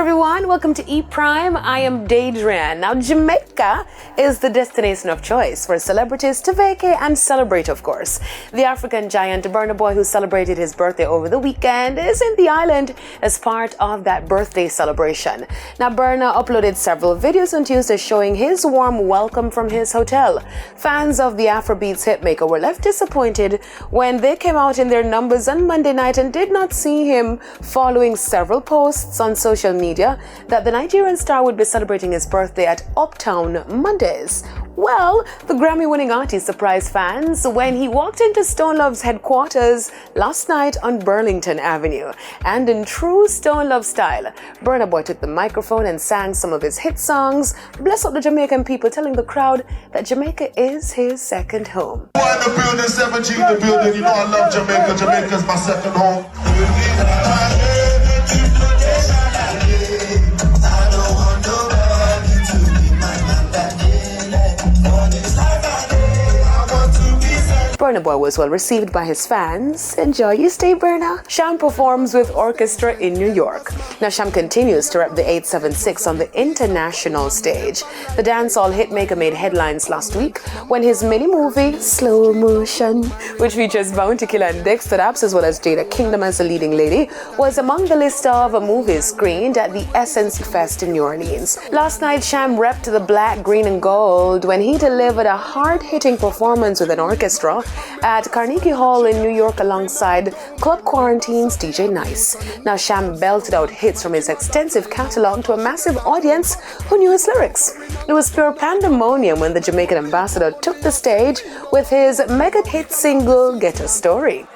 everyone, welcome to E Prime. I am Daedran. Now, Jamaica is the destination of choice for celebrities to vacate and celebrate, of course. The African giant Burna Boy, who celebrated his birthday over the weekend, is in the island as part of that birthday celebration. Now, Burna uploaded several videos on Tuesday showing his warm welcome from his hotel. Fans of the Afrobeats hitmaker were left disappointed when they came out in their numbers on Monday night and did not see him following several posts on social media that the Nigerian star would be celebrating his birthday at Uptown Mondays. Well, the Grammy-winning artist surprised fans when he walked into Stone Love's headquarters last night on Burlington Avenue. And in true Stone Love style, Burna Boy took the microphone and sang some of his hit songs, bless up the Jamaican people, telling the crowd that Jamaica is his second home. In the building, 7G in the building, you know I love Jamaica. Jamaica's my second home. Burna Boy was well received by his fans. Enjoy your stay, Burna. Sham performs with orchestra in New York. Now, Sham continues to rep the 876 on the international stage. The dancehall hitmaker made headlines last week when his mini-movie, Slow Motion, which features Bounty Killer and Dexter Daps as well as Jada Kingdom as the leading lady, was among the list of movies screened at the Essence Fest in New Orleans. Last night, Sham repped the black, green, and gold when he delivered a hard-hitting performance with an orchestra at Carnegie Hall in New York alongside Club Quarantine's DJ Nice. Now, Sham belted out hits from his extensive catalog to a massive audience who knew his lyrics. It was pure pandemonium when the Jamaican ambassador took the stage with his mega hit single, Get a Story.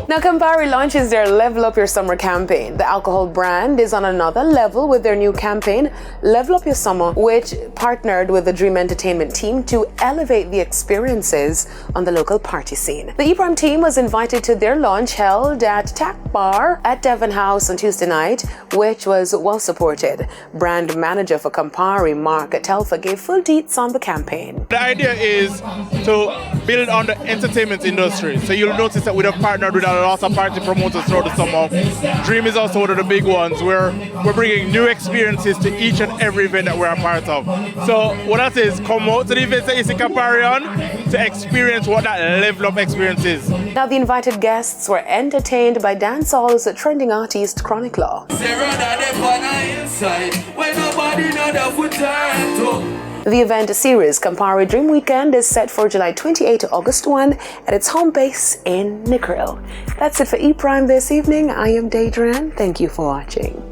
Now, Campari launches their Level Up Your Summer campaign. The alcohol brand is on another level with their new campaign, Level Up Your Summer, which partnered with the Dream Entertainment team to elevate the experiences on the local party scene. The E-Prime team was invited to their launch held at Tack Bar at Devon House on Tuesday night, which was well supported. Brand manager for Campari, Mark Telfa, gave full deets on the campaign. The idea is to build on the entertainment industry. So you'll notice that we have partnered with a lot of party promoters throughout the summer. Dream is also one of the big ones where we're bringing new experiences to each and every event that we're a part of. So what that is, come out to the events that you see Campari on to experience what that level up experience is. Now, the invited guests were entertained by dancehall's trending artist Chronicler. The event series Campari Dream Weekend is set for July 28 to August 1 at its home base in Negril. That's it for E Prime this evening. I am Daedran. Thank you for watching.